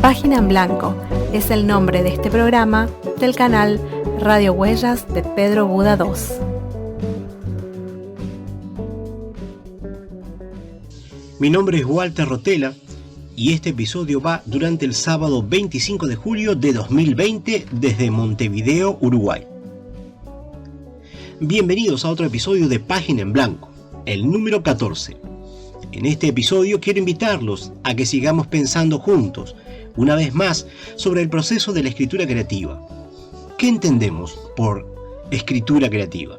Página en Blanco es el nombre de este programa del canal Radio Huellas de Pedro Buda II. Mi nombre es Walter Rotella y este episodio va durante el sábado 25 de julio de 2020 desde Montevideo, Uruguay. Bienvenidos a otro episodio de Página en Blanco, el número 14. En este episodio quiero invitarlos a que sigamos pensando juntos, una vez más, sobre el proceso de la escritura creativa. ¿Qué entendemos por escritura creativa?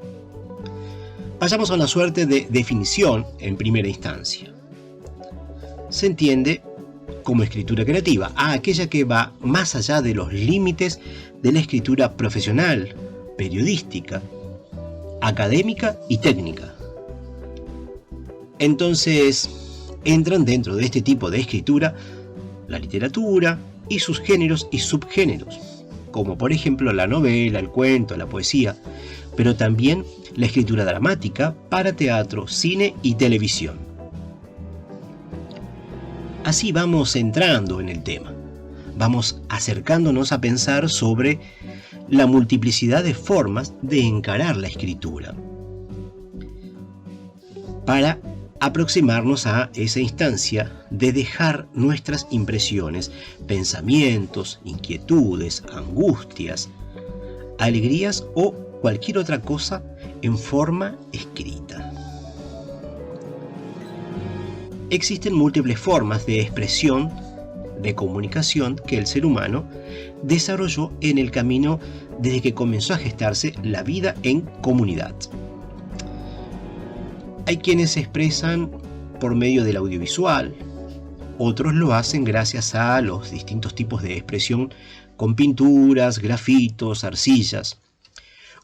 Vayamos a una suerte de definición en primera instancia. Se entiende como escritura creativa a aquella que va más allá de los límites de la escritura profesional, periodística, académica y técnica. Entonces, entran dentro de este tipo de escritura la literatura y sus géneros y subgéneros, como por ejemplo la novela, el cuento, la poesía, pero también la escritura dramática para teatro, cine y televisión. Así vamos entrando en el tema, vamos acercándonos a pensar sobre la multiplicidad de formas de encarar la escritura, para aproximarnos a esa instancia de dejar nuestras impresiones, pensamientos, inquietudes, angustias, alegrías o cualquier otra cosa en forma escrita. Existen múltiples formas de expresión, de comunicación que el ser humano desarrolló en el camino desde que comenzó a gestarse la vida en comunidad. Hay quienes se expresan por medio del audiovisual, otros lo hacen gracias a los distintos tipos de expresión con pinturas, grafitos, arcillas.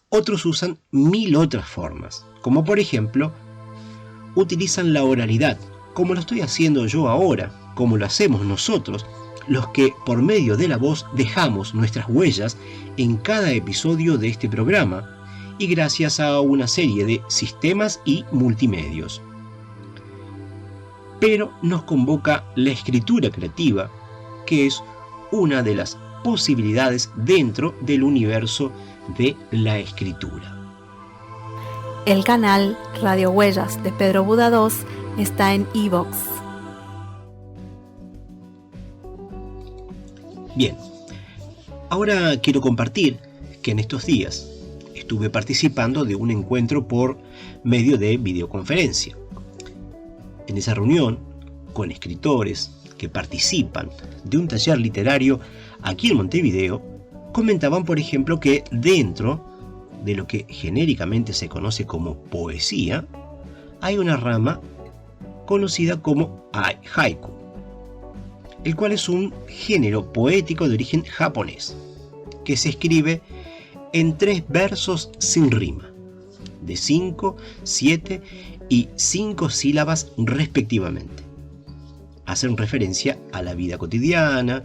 Otros usan 1000 otras formas, como por ejemplo, utilizan la oralidad, como lo estoy haciendo yo ahora, como lo hacemos nosotros, los que por medio de la voz dejamos nuestras huellas en cada episodio de este programa, y gracias a una serie de sistemas y multimedios. Pero nos convoca la escritura creativa, que es una de las posibilidades dentro del universo de la escritura. El canal Radio Huellas de Pedro Buda II está en iVoox. Bien, ahora quiero compartir que en estos días estuve participando de un encuentro por medio de videoconferencia. En esa reunión, con escritores que participan de un taller literario aquí en Montevideo, comentaban, por ejemplo, que dentro de lo que genéricamente se conoce como poesía, hay una rama conocida como haiku, el cual es un género poético de origen japonés, que se escribe en 3 versos sin rima, de 5, 7 y 5 sílabas respectivamente. Hacen referencia a la vida cotidiana,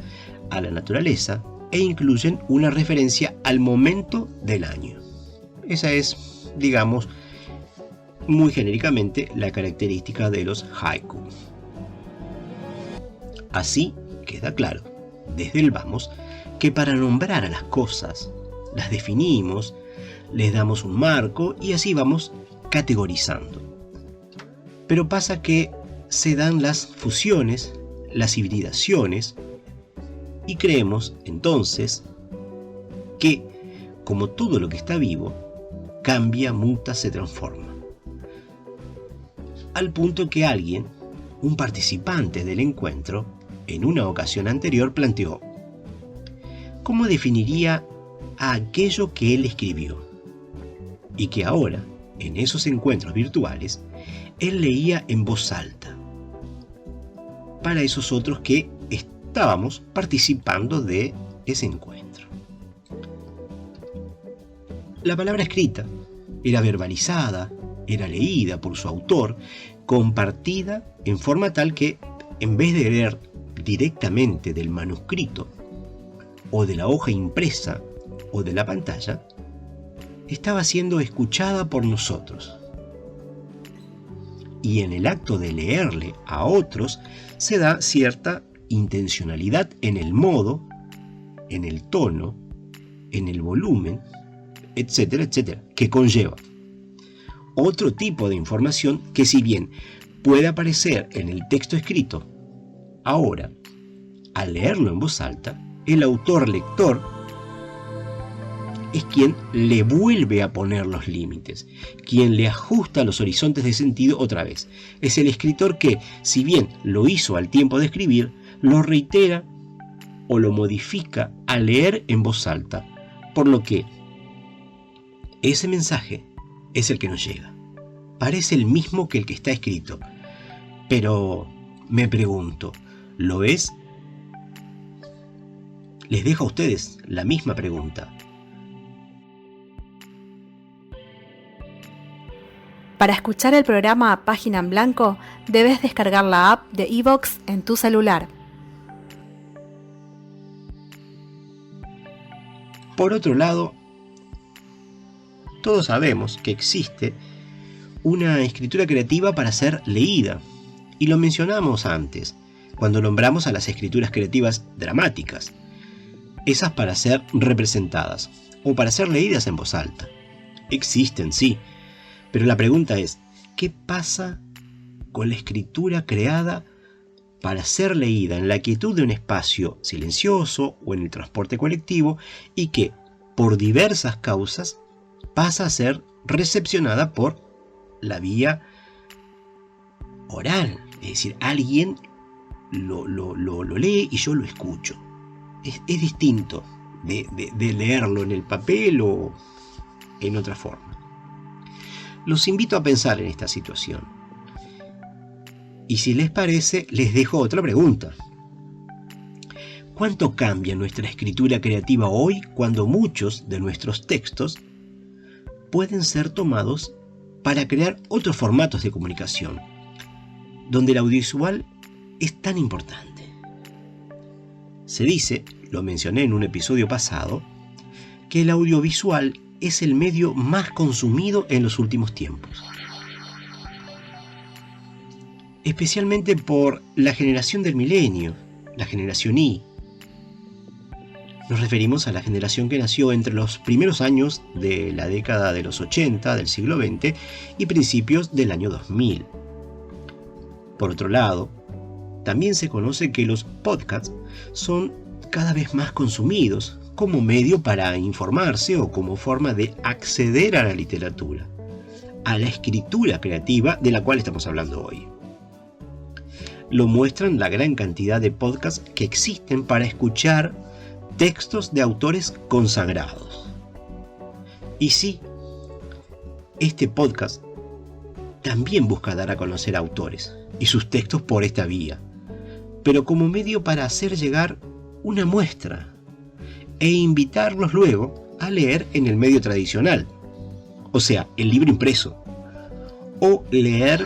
a la naturaleza, e incluyen una referencia al momento del año. Esa es, digamos, muy genéricamente la característica de los haiku. Así queda claro, desde el vamos, que para nombrar a las cosas, las definimos, les damos un marco y así vamos categorizando. Pero pasa que se dan las fusiones, las hibridaciones, y creemos entonces que, como todo lo que está vivo, cambia, muta, se transforma. Al punto que alguien, un participante del encuentro, en una ocasión anterior planteó: ¿cómo definiría a aquello que él escribió? Y que ahora, en esos encuentros virtuales, él leía en voz alta para esos otros que estábamos participando de ese encuentro. La palabra escrita era verbalizada, era leída por su autor, compartida en forma tal que, en vez de leer directamente del manuscrito o de la hoja impresa o de la pantalla, estaba siendo escuchada por nosotros. Y en el acto de leerle a otros se da cierta intencionalidad en el modo, en el tono, en el volumen, etcétera, etcétera, que conlleva. Otro tipo de información que, si bien puede aparecer en el texto escrito, ahora, al leerlo en voz alta, el autor-lector es quien le vuelve a poner los límites, quien le ajusta los horizontes de sentido otra vez. Es el escritor que, si bien lo hizo al tiempo de escribir, lo reitera o lo modifica al leer en voz alta, por lo que ese mensaje es el que nos llega. Parece el mismo que el que está escrito, pero me pregunto, ¿lo es? Les dejo a ustedes la misma pregunta. Para escuchar el programa Página en Blanco, debes descargar la app de iVoox en tu celular. Por otro lado, todos sabemos que existe una escritura creativa para ser leída, y lo mencionamos antes, cuando nombramos a las escrituras creativas dramáticas, esas para ser representadas o para ser leídas en voz alta. Existen, sí, pero la pregunta es, ¿qué pasa con la escritura creada para ser leída en la quietud de un espacio silencioso o en el transporte colectivo y que, por diversas causas, pasa a ser recepcionada por la vía oral? Es decir, alguien lo lee y yo lo escucho. Es distinto de leerlo en el papel o en otra forma. Los invito a pensar en esta situación. Y si les parece, les dejo otra pregunta. ¿Cuánto cambia nuestra escritura creativa hoy cuando muchos de nuestros textos pueden ser tomados para crear otros formatos de comunicación, donde el audiovisual es tan importante? Se dice, lo mencioné en un episodio pasado, que el audiovisual es el medio más consumido en los últimos tiempos. Especialmente por la generación del milenio, la generación Y. Nos referimos a la generación que nació entre los primeros años de la década de los 80 del siglo XX y principios del año 2000. Por otro lado, también se conoce que los podcasts son cada vez más consumidos como medio para informarse o como forma de acceder a la literatura, a la escritura creativa de la cual estamos hablando hoy. Lo muestran la gran cantidad de podcasts que existen para escuchar textos de autores consagrados. Y sí, este podcast también busca dar a conocer a autores y sus textos por esta vía, pero como medio para hacer llegar una muestra e invitarlos luego a leer en el medio tradicional, o sea, el libro impreso, o leer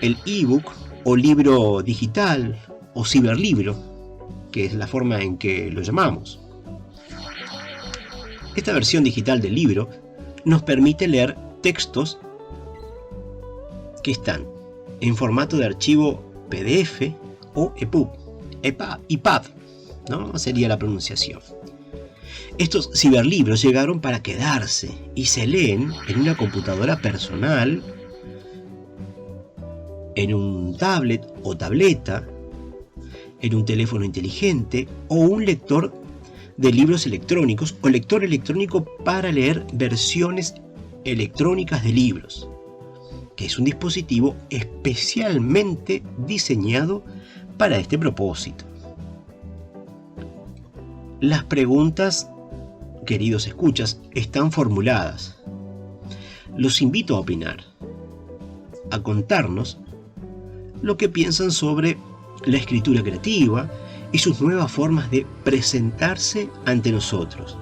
el ebook o libro digital o ciberlibro, que es la forma en que lo llamamos. Esta versión digital del libro nos permite leer textos que están en formato de archivo PDF o EPUB, ¿no? Sería la pronunciación. Estos ciberlibros llegaron para quedarse y se leen en una computadora personal, en un tablet o tableta, en un teléfono inteligente o un lector de libros electrónicos o lector electrónico para leer versiones electrónicas de libros, que es un dispositivo especialmente diseñado para este propósito. Las preguntas, queridos escuchas, están formuladas. Los invito a opinar, a contarnos lo que piensan sobre la escritura creativa y sus nuevas formas de presentarse ante nosotros.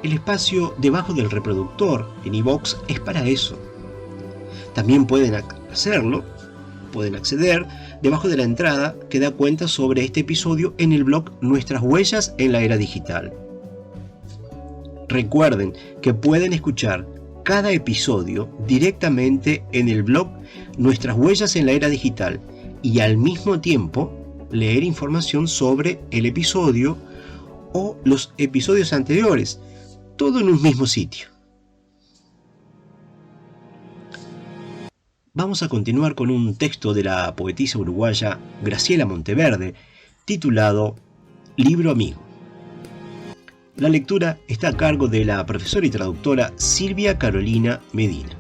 El espacio debajo del reproductor en iVoox es para eso. También pueden acceder debajo de la entrada que da cuenta sobre este episodio en el blog Nuestras Huellas en la Era Digital. Recuerden que pueden escuchar cada episodio directamente en el blog Nuestras Huellas en la Era Digital y al mismo tiempo leer información sobre el episodio o los episodios anteriores, todo en un mismo sitio. Vamos a continuar con un texto de la poetisa uruguaya Graciela Monteverde, titulado Libro Amigo. La lectura está a cargo de la profesora y traductora Silvia Carolina Medina.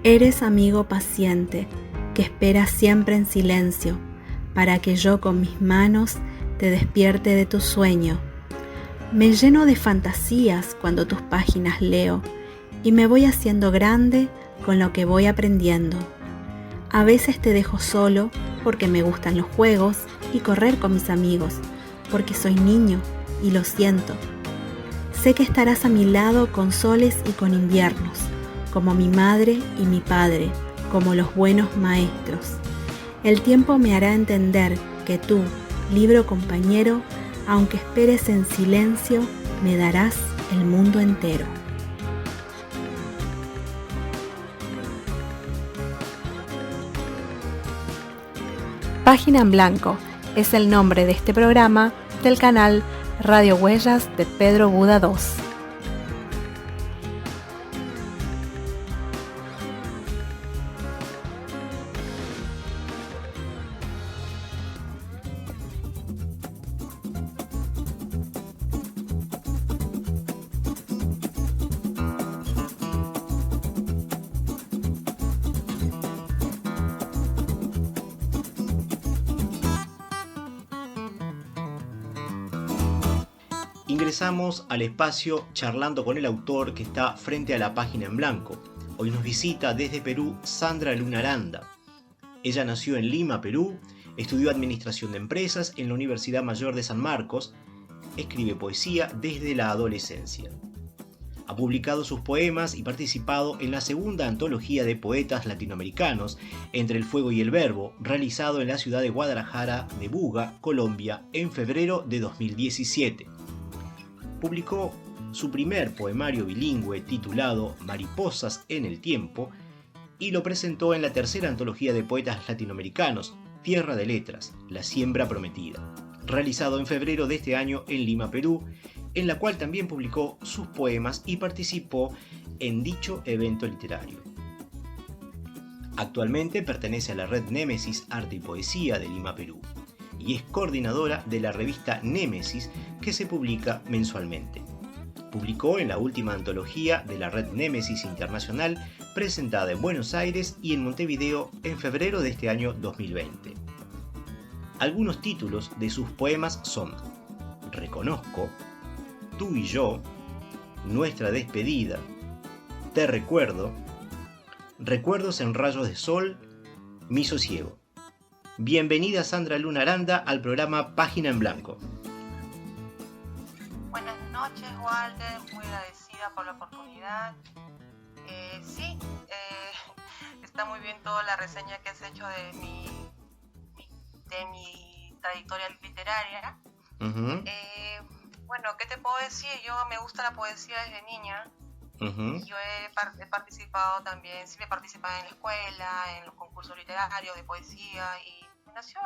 Eres amigo paciente, que espera siempre en silencio, para que yo con mis manos te despierte de tu sueño. Me lleno de fantasías cuando tus páginas leo, y me voy haciendo grande con lo que voy aprendiendo. A veces te dejo solo porque me gustan los juegos y correr con mis amigos, porque soy niño y lo siento. Sé que estarás a mi lado con soles y con inviernos, como mi madre y mi padre, como los buenos maestros. El tiempo me hará entender que tú, libro compañero, aunque esperes en silencio, me darás el mundo entero. Página en Blanco es el nombre de este programa del canal Radio Huellas de Pedro Buda II. Ingresamos al espacio charlando con el autor que está frente a la página en blanco. Hoy nos visita desde Perú Sandra Luna Aranda. Ella nació en Lima, Perú, estudió Administración de Empresas en la Universidad Mayor de San Marcos, escribe poesía desde la adolescencia. Ha publicado sus poemas y participado en la segunda antología de poetas latinoamericanos, Entre el Fuego y el Verbo, realizado en la ciudad de Guadalajara de Buga, Colombia, en febrero de 2017. Publicó su primer poemario bilingüe titulado Mariposas en el Tiempo y lo presentó en la tercera antología de poetas latinoamericanos, Tierra de Letras, La Siembra Prometida, realizado en febrero de este año en Lima, Perú, en la cual también publicó sus poemas y participó en dicho evento literario. Actualmente pertenece a la red Némesis Arte y Poesía de Lima, Perú, y es coordinadora de la revista Némesis, que se publica mensualmente. Publicó en la última antología de la red Némesis Internacional, presentada en Buenos Aires y en Montevideo en febrero de este año 2020. Algunos títulos de sus poemas son Reconozco, Tú y yo, Nuestra despedida, Te recuerdo, Recuerdos en rayos de sol, Mi sosiego. Bienvenida Sandra Luna Aranda al programa Página en Blanco. Buenas noches, Walter, muy agradecida por la oportunidad. Está muy bien toda la reseña que has hecho de mi trayectoria literaria. Uh-huh. Bueno, ¿qué te puedo decir? Yo me gusta la poesía desde niña. Uh-huh. Yo he participado también, siempre he participado en la escuela, en los concursos literarios de poesía, y me nació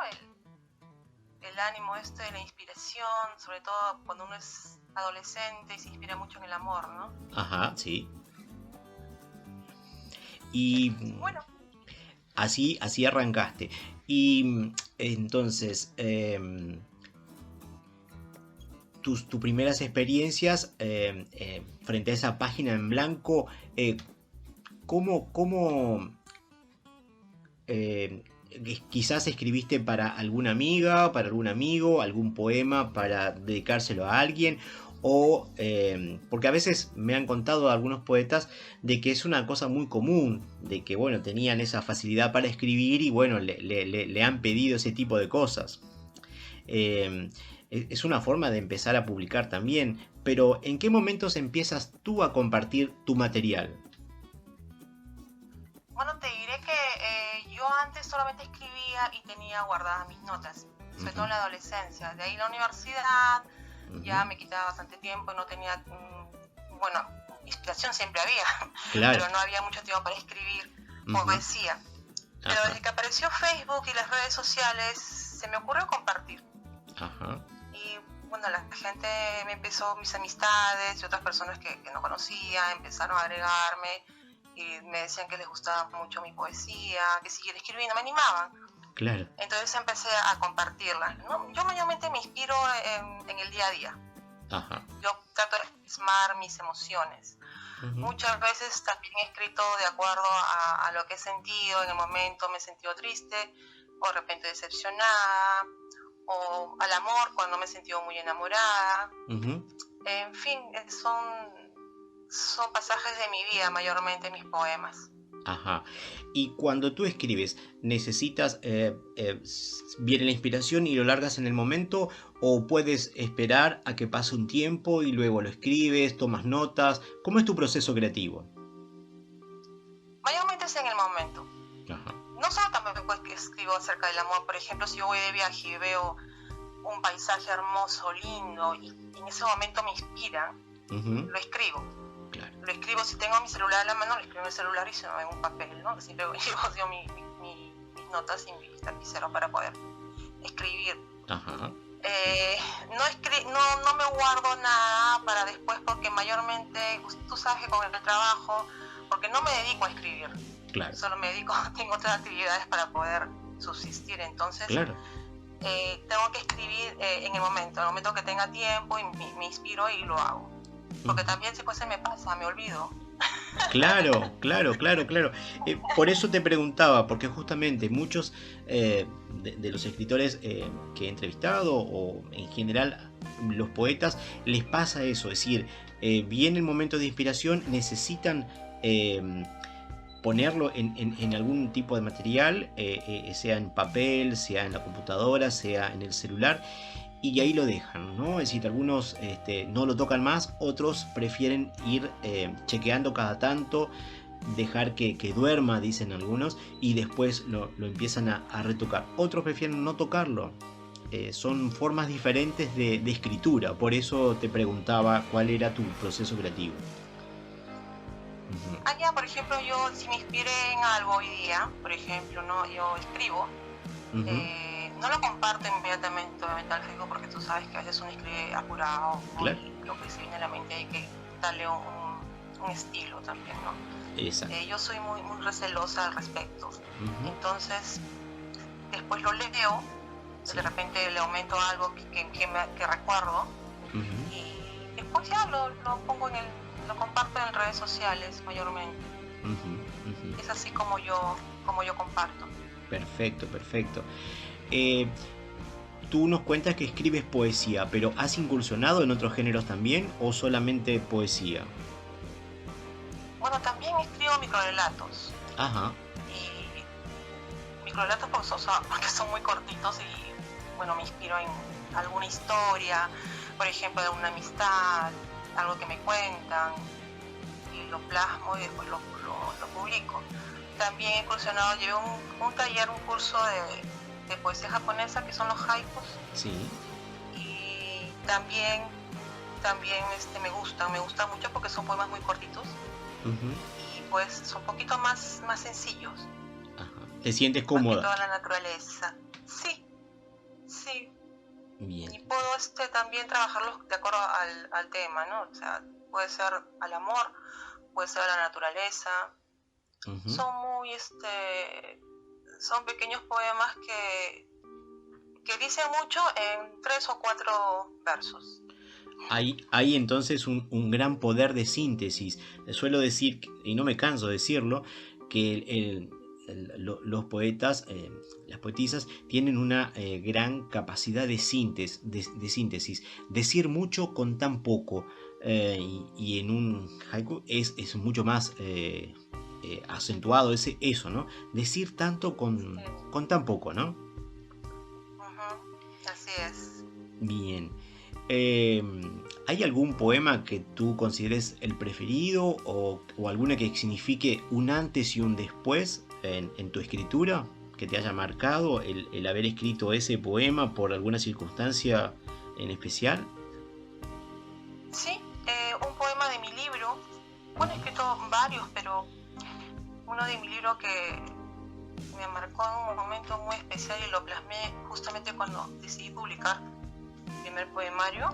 el ánimo de la inspiración, sobre todo cuando uno es adolescente y se inspira mucho en el amor, ¿no? Ajá, sí. Y bueno, así arrancaste. Y entonces, tus primeras experiencias frente a esa página en blanco, ¿cómo quizás escribiste para alguna amiga, para algún amigo, algún poema para dedicárselo a alguien? O porque a veces me han contado algunos poetas de que es una cosa muy común, de que bueno, tenían esa facilidad para escribir y bueno, le han pedido ese tipo de cosas. Es una forma de empezar a publicar también, pero ¿en qué momentos empiezas tú a compartir tu material? Bueno, te diré que yo antes solamente escribía y tenía guardadas mis notas, sobre todo en la adolescencia. De ahí la universidad ya me quitaba bastante tiempo y no tenía, inspiración siempre había, Claro. pero no había mucho tiempo para escribir Ujú. poesía. Pero Ajá. desde que apareció Facebook y las redes sociales, se me ocurrió compartir. Ajá. Y bueno, la gente me empezó, mis amistades y otras personas que no conocía, empezaron a agregarme y me decían que les gustaba mucho mi poesía, que siguiera escribiendo, me animaban. Claro. Entonces empecé a compartirla, ¿no? Yo mayormente me inspiro en el día a día. Ajá. Yo trato de plasmar mis emociones. Ujú. Muchas veces también he escrito de acuerdo a lo que he sentido en el momento. Me he sentido triste, o de repente decepcionada, o al amor cuando me he sentido muy enamorada. Ujú. En fin, son pasajes de mi vida mayormente mis poemas. Ajá. Y cuando tú escribes, ¿necesitas, viene la inspiración y lo largas en el momento o puedes esperar a que pase un tiempo y luego lo escribes, tomas notas? ¿Cómo es tu proceso creativo? Mayormente es en el momento. Ajá. No solo también pues, que escribo acerca del amor. Por ejemplo, si yo voy de viaje y veo un paisaje hermoso, lindo, y en ese momento me inspira, Ujú. lo escribo. Claro. Lo escribo, si tengo mi celular a la mano, lo escribo en el celular y se no en un papel, ¿no? Siempre llevo mis notas y mi lapicero para poder escribir. Ajá. No me guardo nada para después porque mayormente, tú sabes que con el trabajo, porque no me dedico a escribir, Claro. solo me dedico, tengo otras actividades para poder subsistir, entonces Claro. tengo que escribir en el momento que tenga tiempo y me inspiro y lo hago. Porque también después se me pasa, me olvido. Claro, claro, claro, claro. Por eso te preguntaba, porque justamente muchos de los escritores que he entrevistado, o en general los poetas, les pasa eso, es decir, viene el momento de inspiración, necesitan ponerlo en algún tipo de material, sea en papel, sea en la computadora, sea en el celular, y ahí lo dejan, ¿no? Es decir, algunos no lo tocan más, otros prefieren ir chequeando cada tanto, dejar que duerma, dicen algunos, y después lo empiezan a retocar. Otros prefieren no tocarlo. Son formas diferentes de escritura, por eso te preguntaba cuál era tu proceso creativo. Uh-huh. Allá, por ejemplo, yo si me inspiré en algo hoy día, por ejemplo, ¿no? Yo escribo, no lo comparto inmediatamente al Facebook porque tú sabes que a veces uno escribe apurado, claro. Y lo que se viene a la mente hay que darle un estilo también, ¿no? Exacto. Yo soy muy recelosa al respecto. Entonces, después lo leo, sí. De repente le aumento algo que recuerdo, y después ya lo pongo lo comparto en redes sociales mayormente. Es así como yo comparto. Perfecto, perfecto. Tú nos cuentas que escribes poesía, pero ¿has incursionado en otros géneros también o solamente poesía? Bueno, también escribo microrelatos. Ajá. Y microrelatos porque son muy cortitos y bueno, me inspiro en alguna historia, por ejemplo, de una amistad, algo que me cuentan, y lo plasmo y después lo publico. También he incursionado, llevé un taller, un curso de poesía japonesa, que son los haikus. Sí. Y también me gusta mucho porque son poemas muy cortitos. Y pues son un poquito más sencillos. Ajá. ¿Te sientes cómoda? Toda la naturaleza. Sí. Bien. Y puedo también trabajarlos de acuerdo al tema, ¿no? O sea, puede ser al amor, puede ser a la naturaleza. Son muy, son pequeños poemas que dicen mucho en 3 o 4 versos. Hay entonces un gran poder de síntesis. Suelo decir, y no me canso de decirlo, que los poetas, las poetisas, tienen una gran capacidad de síntesis. Decir mucho con tan poco. Y en un haiku es mucho más acentuado eso, ¿no? Decir tanto con tan poco, ¿no? Así es. Bien. ¿Hay algún poema que tú consideres el preferido o alguna que signifique un antes y un después en tu escritura? ¿Que te haya marcado el haber escrito ese poema por alguna circunstancia en especial? Sí, un poema de mi libro Bueno, he escrito varios, pero uno de mi libro que me marcó en un momento muy especial y lo plasmé justamente cuando decidí publicar mi primer poemario,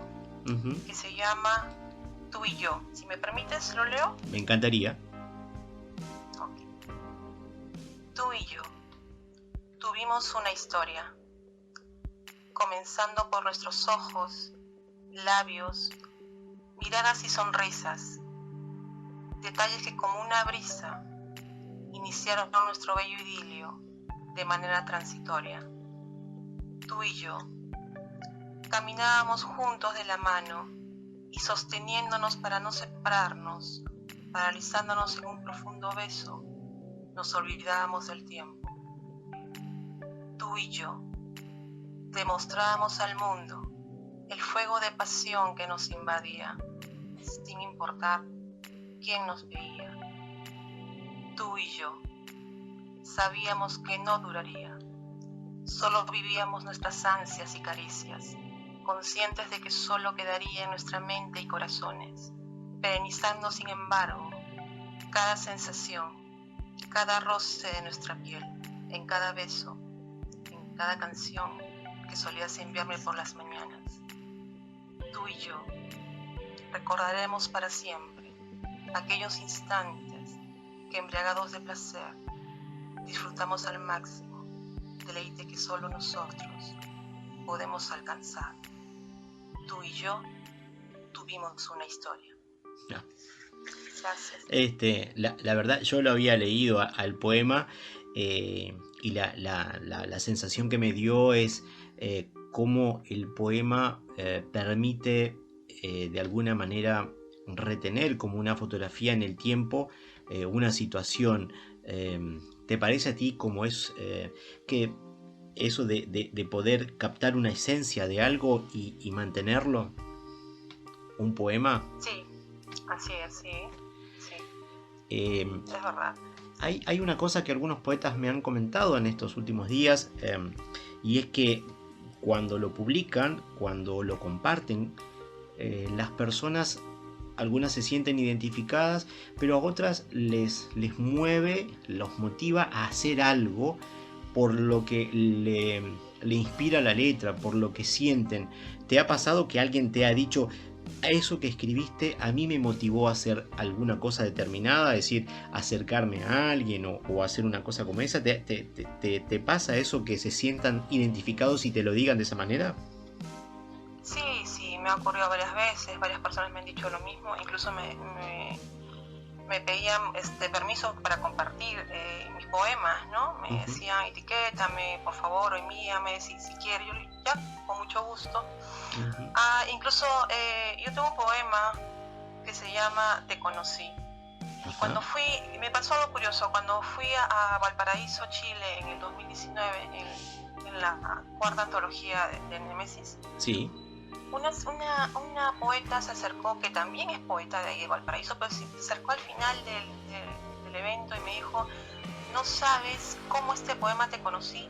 que se llama Tú y yo. Si me permites, ¿lo leo? Me encantaría. Okay. Tú y yo tuvimos una historia, comenzando por nuestros ojos, labios, miradas y sonrisas, detalles que como una brisa iniciaron nuestro bello idilio de manera transitoria. Tú y yo caminábamos juntos de la mano y sosteniéndonos para no separarnos, paralizándonos en un profundo beso, nos olvidábamos del tiempo. Tú y yo demostrábamos al mundo el fuego de pasión que nos invadía, sin importar quién nos veía. Tú y yo sabíamos que no duraría, solo vivíamos nuestras ansias y caricias, conscientes de que solo quedaría en nuestra mente y corazones, perenizando sin embargo cada sensación, cada roce de nuestra piel, en cada beso, en cada canción que solías enviarme por las mañanas. Tú y yo recordaremos para siempre aquellos instantes que, embriagados de placer, disfrutamos al máximo, deleite que solo nosotros podemos alcanzar. Tú y yo tuvimos una historia. No. Gracias. La verdad, yo lo había leído al poema y la sensación que me dio es cómo el poema permite de alguna manera retener como una fotografía en el tiempo una situación. ¿Te parece a ti como es que eso de poder captar una esencia de algo y mantenerlo? ¿Un poema? Sí, así es, sí. Es verdad. Hay una cosa que algunos poetas me han comentado en estos últimos días, y es que cuando lo publican, cuando lo comparten, las personas, algunas se sienten identificadas, pero a otras les mueve, los motiva a hacer algo por lo que le inspira la letra, por lo que sienten. ¿Te ha pasado que alguien te ha dicho: eso que escribiste a mí me motivó a hacer alguna cosa determinada, es decir, acercarme a alguien o hacer una cosa como esa? ¿Te pasa eso, que se sientan identificados y te lo digan de esa manera? Sí, me ha ocurrido varias veces, varias personas me han dicho lo mismo, incluso me pedían permiso para compartir mis poemas, ¿no? Me decían: etiquétame, por favor, o envíame si quieres. Yo ya, con mucho gusto. Incluso yo tengo un poema que se llama Te conocí. Y cuando me pasó algo curioso, cuando fui a Valparaíso, Chile, en el 2019, en la cuarta antología de Némesis, sí. Una poeta se acercó, que también es poeta de ahí de Valparaíso, pero se acercó al final del evento y me dijo: no sabes cómo este poema Te conocí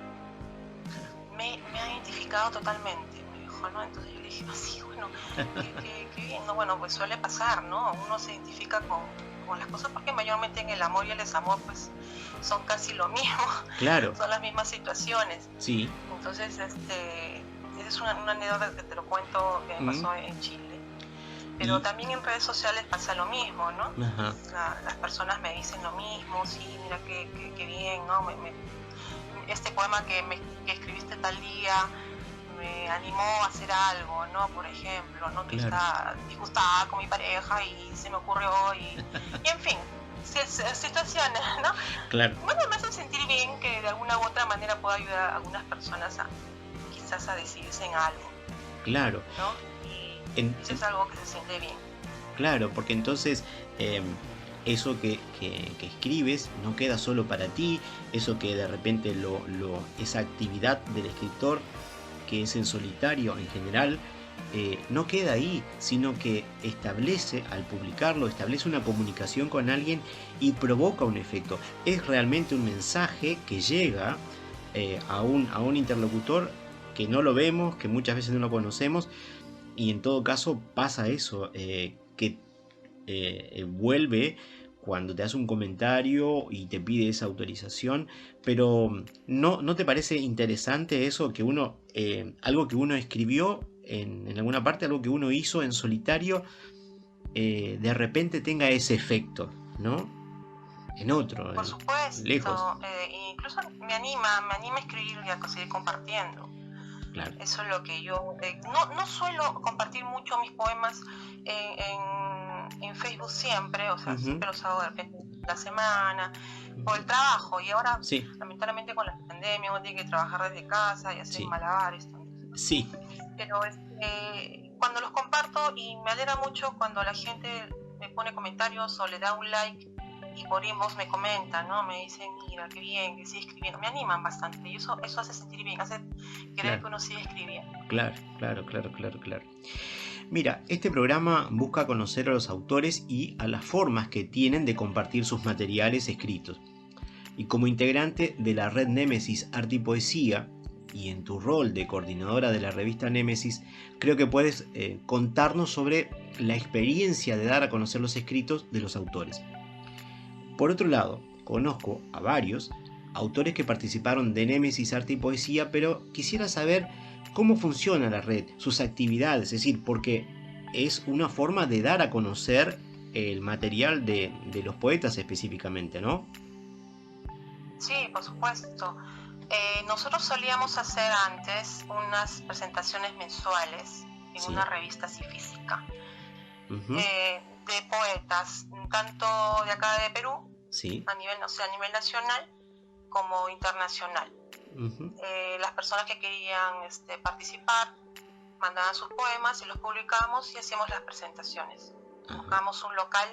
me ha identificado totalmente, me dijo, ¿no? Entonces yo le dije: sí, bueno, qué bien, ¿no? Bueno, pues suele pasar, ¿no? Uno se identifica con las cosas porque mayormente en el amor y el desamor pues son casi lo mismo. Claro. Son las mismas situaciones. Sí. Entonces, es una anécdota que te lo cuento, que me pasó en Chile. Pero también en redes sociales pasa lo mismo, ¿no? Las personas me dicen lo mismo: sí, mira qué bien, ¿no? Este poema que escribiste tal día me animó a hacer algo, ¿no? Por ejemplo, ¿no? Que está disgustada con mi pareja y se me ocurrió y en fin, situaciones, ¿no? Claro. Bueno, me hace sentir bien que de alguna u otra manera puedo ayudar a algunas personas quizás a decidirse en algo. Claro. ¿No? Y eso es algo que se siente bien. Claro, porque entonces eso que escribes no queda solo para ti, eso que de repente esa actividad del escritor, que es en solitario en general, no queda ahí, sino que establece, al publicarlo, establece una comunicación con alguien y provoca un efecto. Es realmente un mensaje que llega a un interlocutor que no lo vemos, que muchas veces no lo conocemos, y en todo caso pasa eso, que vuelve cuando te hace un comentario y te pide esa autorización, pero ¿no te parece interesante eso que uno, algo que uno escribió en alguna parte, algo que uno hizo en solitario, de repente tenga ese efecto, ¿no? En otro, Por supuesto, lejos. Incluso me anima a escribir y a seguir compartiendo. Claro. Eso es lo que yo... no suelo compartir mucho mis poemas en Facebook siempre, o sea, siempre los hago de repente la semana, por el trabajo, y ahora lamentablemente con la pandemia uno tiene que trabajar desde casa y hacer malabares también. Sí. Pero cuando los comparto, y me alegra mucho cuando la gente me pone comentarios o le da un like y por inbox me comentan, ¿no? Me dicen, mira, qué bien, que sigue escribiendo. Me animan bastante y eso hace sentir bien, hace querer que uno siga escribiendo. Claro. Mira, este programa busca conocer a los autores y a las formas que tienen de compartir sus materiales escritos. Y como integrante de la red Némesis Arte y Poesía, y en tu rol de coordinadora de la revista Némesis, creo que puedes contarnos sobre la experiencia de dar a conocer los escritos de los autores. Por otro lado, conozco a varios autores que participaron de Némesis Arte y Poesía, pero quisiera saber cómo funciona la red, sus actividades, es decir, porque es una forma de dar a conocer el material de los poetas específicamente, ¿no? Sí, por supuesto. Nosotros solíamos hacer antes unas presentaciones mensuales en una revista así física. De poetas, tanto de acá de Perú, a nivel nacional como internacional. Las personas que querían participar mandaban sus poemas y los publicábamos y hacíamos las presentaciones. Buscábamos un local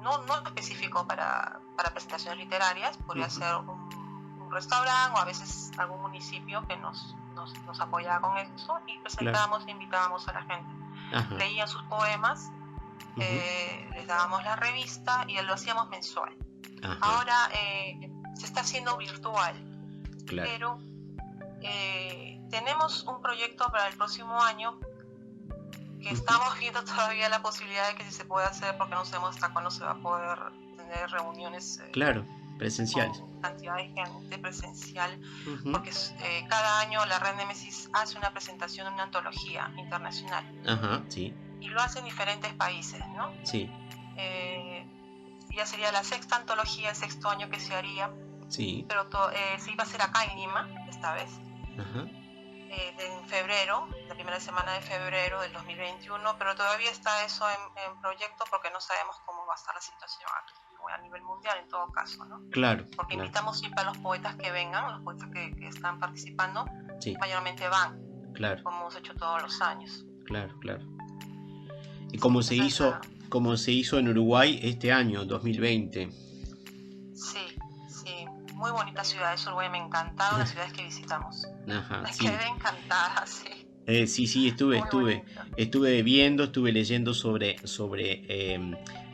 no específico para presentaciones literarias, podría ser un restaurante o a veces algún municipio que nos apoyaba con eso, y presentábamos e invitábamos a la gente. Leían sus poemas, les dábamos la revista y lo hacíamos mensual. Ahora se está haciendo virtual, pero tenemos un proyecto para el próximo año que estamos viendo todavía la posibilidad de que si se puede hacer, porque no sabemos hasta cuándo se va a poder tener reuniones presenciales, con cantidad de gente presencial, porque cada año la red Némesis hace una presentación de una antología internacional, y lo hace en diferentes países, ¿no? Ya sería la sexta antología, el sexto año que se haría, pero se iba a hacer acá en Lima esta vez, en febrero, la primera semana de febrero del 2021, pero todavía está eso en proyecto, porque no sabemos cómo va a estar la situación aquí, a nivel mundial en todo caso, ¿no? Porque invitamos siempre a los poetas que vengan, los poetas que están participando, mayormente van, como hemos hecho todos los años. Y como se hizo en Uruguay este año, 2020. Sí, muy bonita ciudad, es Uruguay, me encantaron las ciudades que visitamos. Me quedé encantada, estuve viendo, estuve leyendo sobre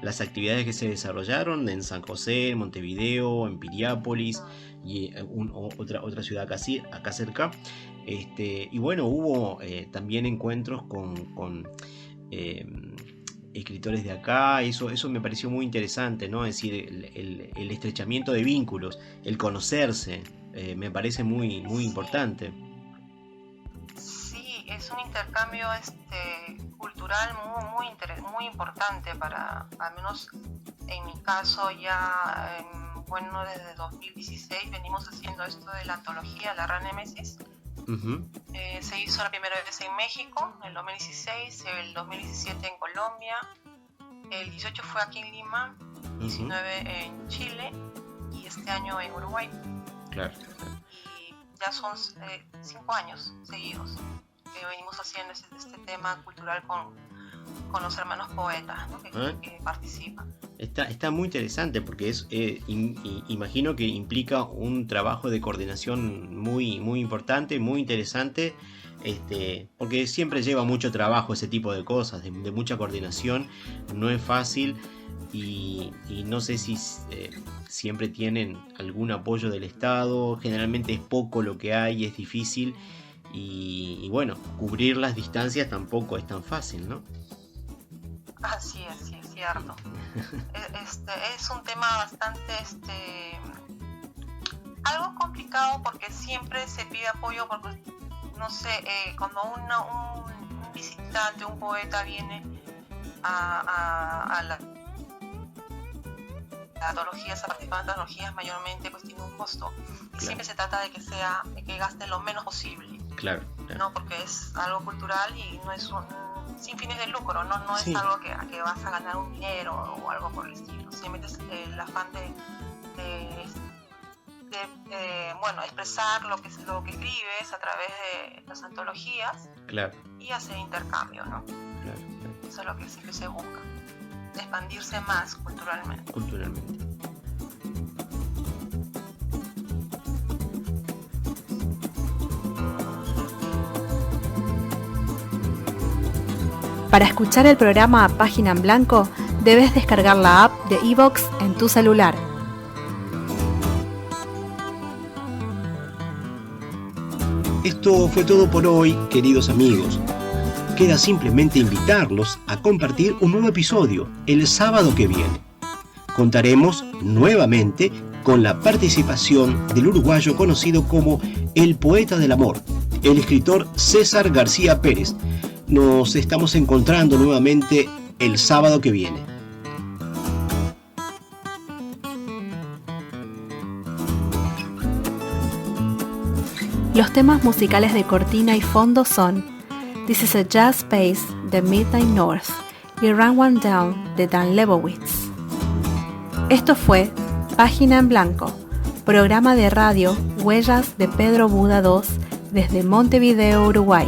las actividades que se desarrollaron en San José, en Montevideo, en Piriápolis y otra ciudad acá cerca. Y bueno, hubo también encuentros con escritores de acá. Eso me pareció muy interesante, ¿no? Es decir, el estrechamiento de vínculos, el conocerse, me parece muy importante. Sí, es un intercambio cultural muy importante para, al menos en mi caso, ya desde 2016 venimos haciendo esto de la antología, la red Némesis. Se hizo la primera vez en México, en el 2016, el 2017 en Colombia, el 18 fue aquí en Lima, 19 en Chile y este año en Uruguay. Y ya son 5 años seguidos que venimos haciendo este tema cultural con los hermanos poetas, ¿no? que participan. Está muy interesante, porque imagino que implica un trabajo de coordinación muy importante, muy interesante, porque siempre lleva mucho trabajo ese tipo de cosas, de mucha coordinación, no es fácil, y no sé si siempre tienen algún apoyo del Estado, generalmente es poco lo que hay, es difícil, y bueno, cubrir las distancias tampoco es tan fácil, ¿no? Así es cierto. Es un tema bastante algo complicado, porque siempre se pide apoyo, porque no sé, cuando un visitante, un poeta viene a las antologías, a participar en antologías, mayormente pues tiene un costo, y claro, siempre se trata de que gaste lo menos posible, claro. ¿no? Porque es algo cultural y no es sin fines de lucro, no Sí. es algo que vas a ganar un dinero o algo por el estilo. Simplemente es el afán de expresar lo que escribes a través de las antologías, Claro, y hacer intercambio, ¿no? claro. Eso es lo que siempre se busca, expandirse más culturalmente. Culturalmente. Para escuchar el programa Página en Blanco, debes descargar la app de iVoox en tu celular. Esto fue todo por hoy, queridos amigos. Queda simplemente invitarlos a compartir un nuevo episodio el sábado que viene. Contaremos nuevamente con la participación del uruguayo conocido como el poeta del amor, el escritor César García Pérez. Nos estamos encontrando nuevamente el sábado que viene. Los temas musicales de cortina y fondo son This is a Jazz Space de Midnight North y Run One Down de Dan Lebowitz. Esto fue Página en Blanco, programa de radio Huellas de Pedro Buda II desde Montevideo, Uruguay.